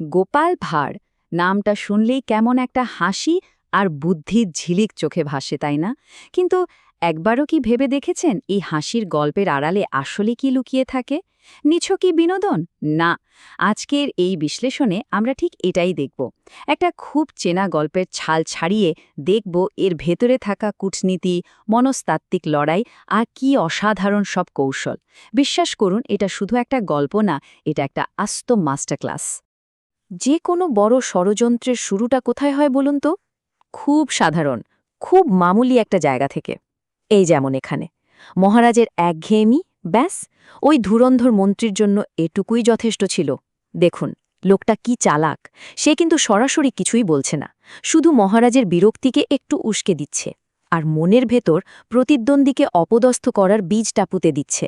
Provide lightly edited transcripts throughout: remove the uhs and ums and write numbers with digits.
গোপাল ভাঁড় নামটা শুনলেই কেমন একটা হাসি আর বুদ্ধির ঝিলিক চোখে ভাসে, তাই না? কিন্তু একবারও কি ভেবে দেখেছেন এই হাসির গল্পের আড়ালে আসলে কি লুকিয়ে থাকে? নিছক কি বিনোদন? না। আজকের এই বিশ্লেষণে আমরা ঠিক এটাই দেখব। একটা খুব চেনা গল্পের ছাল ছাড়িয়ে দেখব এর ভেতরে থাকা কূটনীতি, মনস্তাত্ত্বিক লড়াই আর কি অসাধারণ সব কৌশল। বিশ্বাস করুন, এটা শুধু একটা গল্প না, এটা একটা আস্ত মাস্টার ক্লাস। যে কোনো বড় ষড়যন্ত্রের শুরুটা কোথায় হয় বলুন তো? খুব সাধারণ, খুব মামুলি একটা জায়গা থেকে। এই যেমন এখানে মহারাজের একঘেয়েমি, ব্যাস, ওই ধুরন্ধর মন্ত্রীর জন্য এটুকুই যথেষ্ট ছিল। দেখুন, লোকটা কি চালাক। সে কিন্তু সরাসরি কিছুই বলছে না, শুধু মহারাজের বিরক্তিকে একটু উস্কে দিচ্ছে আর মনের ভেতর প্রতিদ্বন্দ্বীকে অপদস্থ করার বীজটা পুঁতে দিচ্ছে।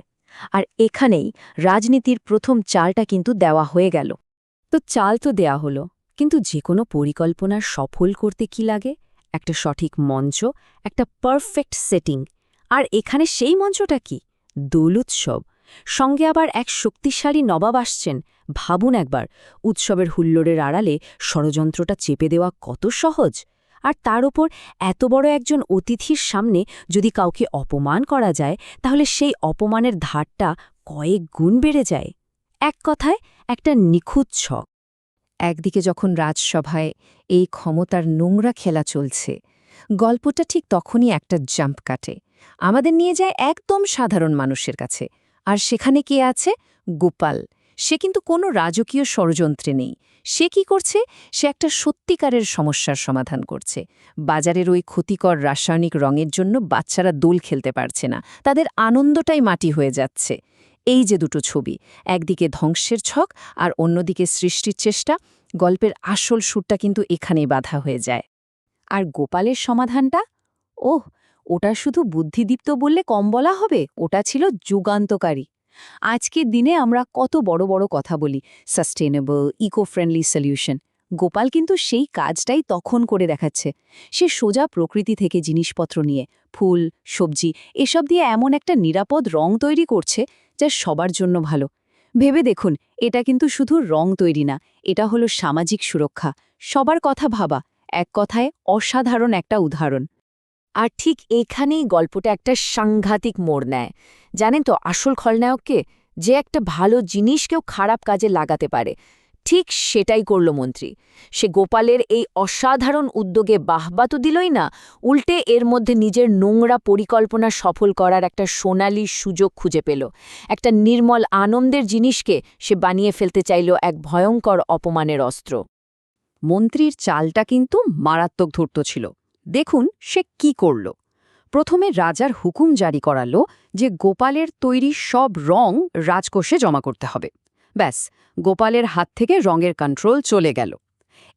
আর এখানেই রাজনীতির প্রথম চালটা কিন্তু দেওয়া হয়ে গেল। তো চাল তো দেয়া হলো, কিন্তু যে কোনো পরিকল্পনার সফল করতে কি লাগে? একটা সঠিক মঞ্চ, একটা পারফেক্ট সেটিং। আর এখানে সেই মঞ্চটা কি? দোল উৎসব। সঙ্গে আবার এক শক্তিশালী নবাব আসছেন। ভাবুন একবার, উৎসবের হুল্লোড়ের আড়ালে ষড়যন্ত্রটা চেপে দেওয়া কত সহজ। আর তার ওপর এত বড় একজন অতিথির সামনে যদি কাউকে অপমান করা যায়, তাহলে সেই অপমানের ধারটা কয়েক গুণ বেড়ে যায়। এক কথায়, একটা নিখুঁত ছক। একদিকে যখন রাজসভায় এই ক্ষমতার নোংরা খেলা চলছে, গল্পটা ঠিক তখনই একটা জাম্প কাটে, আমাদের নিয়ে যায় একদম সাধারণ মানুষের কাছে। আর সেখানে কে আছে? গোপাল। সে কিন্তু কোনো রাজকীয় ষড়যন্ত্রে নেই। সে কি করছে? সে একটা সত্যিকারের সমস্যার সমাধান করছে। বাজারের ওই ক্ষতিকর রাসায়নিক রঙের জন্য বাচ্চারা দোল খেলতে পারছে না, তাদের আনন্দটাই মাটি হয়ে যাচ্ছে। এই যে দুটো ছবি, একদিকে ধ্বংসের ছক আর অন্যদিকে সৃষ্টির চেষ্টা, গল্পের আসল সুরটা কিন্তু এখানেই বাধা হয়ে যায়। আর গোপালের সমাধানটা? ওহ, ওটা শুধু বুদ্ধিদীপ্ত বললে কম বলা হবে, ওটা ছিল যুগান্তকারী। আজকের দিনে আমরা কত বড় বড় কথা বলি, sustainable, eco friendly solution. Gopal কিন্তু সেই কাজটাই তখন করে দেখাচ্ছে। সে সোজা প্রকৃতি থেকে জিনিসপত্র নিয়ে, ফুল, সবজি, এসব দিয়ে এমন একটা নিরাপদ রং তৈরি করছে যা সবার জন্য ভালো। ভেবে দেখুন, এটা কিন্তু শুধু রং তৈরি না, এটা হলো সামাজিক সুরক্ষা, সবার কথা ভাবা, এক কথায় অসাধারণ একটা উদাহরণ। আর ঠিক এখানেই গল্পটা একটা সাংঘাতিক মোড় নেয়। জানেন তো আসল খলনায়ককে? যে একটা ভালো জিনিস কেউ খারাপ কাজে লাগাতে পারে। ঠিক সেটাই করল মন্ত্রী। সে গোপালের এই অসাধারণ উদ্যোগে বাহবা তো দিলই না, উল্টে এর মধ্যে নিজের নোংরা পরিকল্পনা সফল করার একটা সোনালি সুযোগ খুঁজে পেল। একটা নির্মল আনন্দের জিনিসকে সে বানিয়ে ফেলতে চাইল এক ভয়ঙ্কর অপমানের অস্ত্র। মন্ত্রীর চালটা কিন্তু মারাত্মক ধূর্ত ছিল। দেখুন সে কি করল। প্রথমে রাজার হুকুম জারি করালো যে গোপালের তৈরি সব রং রাজকোষে জমা করতে হবে। ব্যাস, গোপালের হাত থেকে রঙের কন্ট্রোল চলে গেল।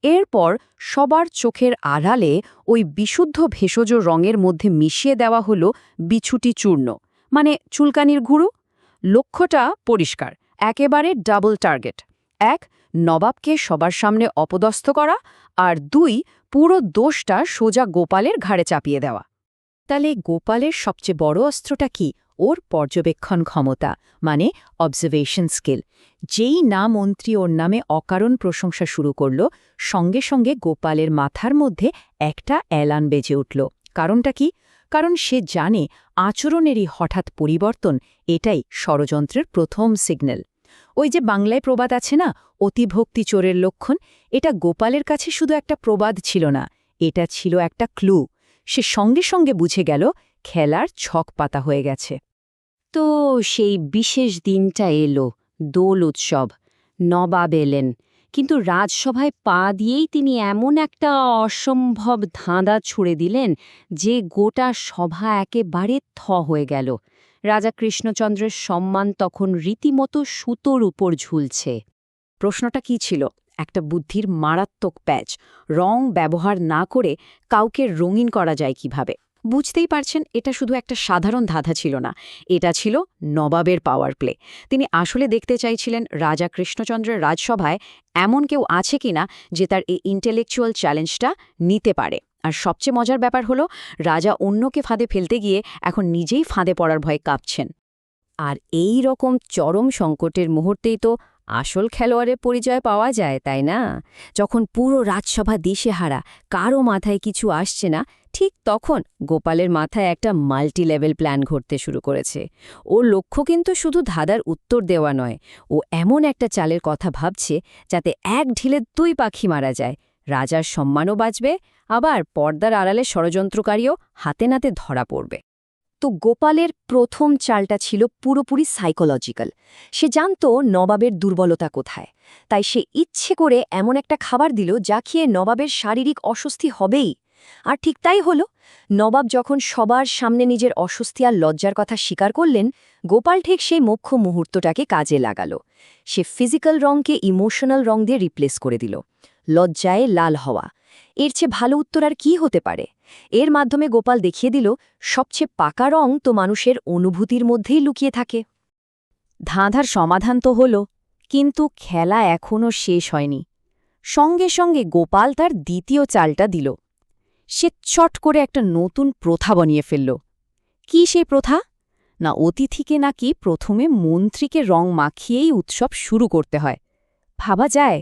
এরপর সবার চোখের আড়ালে ওই বিশুদ্ধ ভেষজ রঙের মধ্যে মিশিয়ে দেওয়া হলো বিছুটি চূর্ণ, মানে চুলকানির গুঁড়ো। লক্ষ্যটা পরিষ্কার, একেবারে ডাবল টার্গেট। এক, নবাবকে সবার সামনে অপদস্থ করা, আর দুই, পুরো দোষটা সোজা গোপালের ঘাড়ে চাপিয়ে দেওয়া। তাহলে গোপালের সবচেয়ে বড় অস্ত্রটা কি? ওর পর্যবেক্ষণ ক্ষমতা, মানে অবজারভেশন স্কিল। যেই না মন্ত্রী ওর নামে অকারণ প্রশংসা শুরু করল, সঙ্গে সঙ্গে গোপালের মাথার মধ্যে একটা অ্যালার্ম বেজে উঠল। কারণটা কি? কারণ সে জানে আচরণেরই হঠাৎ পরিবর্তন, এটাই ষড়যন্ত্রের প্রথম সিগন্যাল। ওই যে বাংলায় প্রবাদ আছে না, অতিভক্তি চোরের লক্ষণ, এটা গোপালের কাছে শুধু একটা প্রবাদ ছিল না, এটা ছিল একটা ক্লু। সে সঙ্গে সঙ্গে বুঝে গেল খেলার ছক পাতা হয়ে গেছে। তো সেই বিশেষ দিনটা এলো, দোল উৎসব। নবাব এলেন, কিন্তু রাজসভায় পা দিয়েই তিনি এমন একটা অসম্ভব ধাঁধা ছুড়ে দিলেন যে গোটা সভা একেবারে থ হয়ে গেল। রাজা কৃষ্ণচন্দ্রের সম্মান তখন রীতিমতো সুতোর উপর ঝুলছে। প্রশ্নটা কি ছিল? একটা বুদ্ধির মারাত্মক প্যাচ। রং ব্যবহার না করে কাউকে রঙিন করা যায় কিভাবে? বুঝতেই পারছেন, এটা শুধু একটা সাধারণ ধাঁধা ছিল না, এটা ছিল নবাবের পাওয়ার প্লে। তিনি আসলে দেখতে চাইছিলেন রাজা কৃষ্ণচন্দ্রের রাজসভায় এমন কেউ আছে কিনা যে তার এই ইন্টেলেকচুয়াল চ্যালেঞ্জটা নিতে পারে। আর সবচেয়ে মজার ব্যাপার হলো, রাজা অন্যকে ফাঁদে ফেলতে গিয়ে এখন নিজেই ফাঁদে পড়ার ভয়ে কাঁপছেন। আর এই রকম চরম সংকটের মুহূর্তেই তো আসল খেলোয়াড়ের পরিচয় পাওয়া যায়, তাই না? যখন পুরো রাজসভা দিশেহারা, কারও মাথায় কিছু আসছে না, ঠিক তখন গোপালের মাথায় একটা মাল্টি লেভেল প্ল্যান ঘটতে শুরু করেছে। ওর লক্ষ্য কিন্তু শুধু ধাঁধার উত্তর দেওয়া নয়, ও এমন একটা চালের কথা ভাবছে যাতে এক ঢিলে 2 পাখি মারা যায়, রাজার সম্মানও বাঁচবে, আবার পর্দার আড়ালে ষড়যন্ত্রকারীও হাতে নাতে ধরা পড়বে। তো গোপালের প্রথম চালটা ছিল পুরোপুরি সাইকোলজিক্যাল। সে জানত নবাবের দুর্বলতা কোথায়, তাই সে ইচ্ছে করে এমন একটা খাবার দিল যা খেয়ে নবাবের শারীরিক অস্বস্তি হবেই। আর ঠিক তাই হলো। নবাব যখন সবার সামনে নিজের অস্বস্তি আর লজ্জার কথা স্বীকার করলেন, গোপাল ঠিক সেই মুখ্য মুহূর্তটাকে কাজে লাগালো। সে ফিজিক্যাল রংকে ইমোশনাল রং দিয়ে রিপ্লেস করে দিল। লজ্জায় লাল হওয়া, এর চেয়ে ভালো উত্তর আর কি হতে পারে? এর মাধ্যমে গোপাল দেখিয়ে দিল সবচেয়ে পাকা রং তো মানুষের অনুভূতির মধ্যেই লুকিয়ে থাকে। ধাঁধার সমাধান তো হল, কিন্তু খেলা এখনও শেষ হয়নি। সঙ্গে সঙ্গে গোপাল তার দ্বিতীয় চালটা দিল। সে চট করে একটা নতুন প্রথা বানিয়ে ফেলল। কি সেই প্রথা? না, অতিথিকে নাকি প্রথমে মন্ত্রীকে রং মাখিয়েই উৎসব শুরু করতে হয়। ভাবা যায়?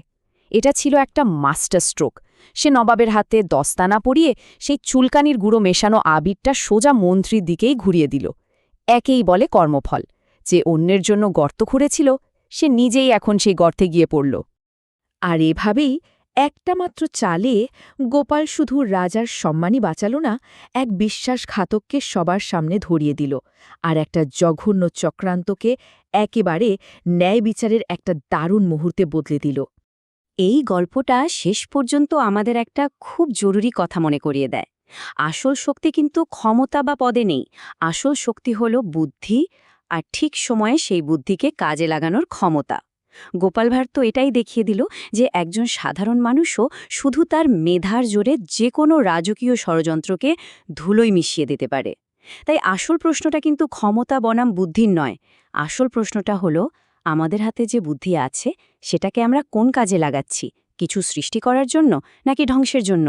এটা ছিল একটা মাস্টার স্ট্রোক। সে নবাবের হাতে দস্তানা পরিয়ে সেই চুলকানির গুঁড়ো মেশানো আবিরটা সোজা মন্ত্রীর দিকেই ঘুরিয়ে দিল। একেই বলে কর্মফল। যে অন্যের জন্য গর্ত খুঁড়েছিল, সে নিজেই এখন সেই গর্তে গিয়ে পড়ল। আর এভাবেই একটা মাত্র চালে গোপাল শুধু রাজার সম্মানই বাঁচাল না, এক বিশ্বাসঘাতককে সবার সামনে ধরিয়ে দিল, আর একটা জঘন্য চক্রান্তকে একেবারে ন্যায় বিচারের একটা দারুণ মুহূর্তে বদলে দিল। এই গল্পটা শেষ পর্যন্ত আমাদের একটা খুব জরুরি কথা মনে করিয়ে দেয়। আসল শক্তি কিন্তু ক্ষমতা বা পদে নেই। আসল শক্তি হল বুদ্ধি, আর ঠিক সময়ে সেই বুদ্ধিকে কাজে লাগানোর ক্ষমতা। গোপাল ভাঁড় তো এটাই দেখিয়ে দিল যে একজন সাধারণ মানুষও শুধু তার মেধার জোরে যে কোনো রাজকীয় ষড়যন্ত্রকে ধুলোয় মিশিয়ে দিতে পারে। তাই আসল প্রশ্নটা কিন্তু ক্ষমতা বনাম বুদ্ধির নয়। আসল প্রশ্নটা হলো, আমাদের হাতে যে বুদ্ধি আছে সেটাকে আমরা কোন কাজে লাগাচ্ছি? কিছু সৃষ্টি করার জন্য নাকি ধ্বংসের জন্য?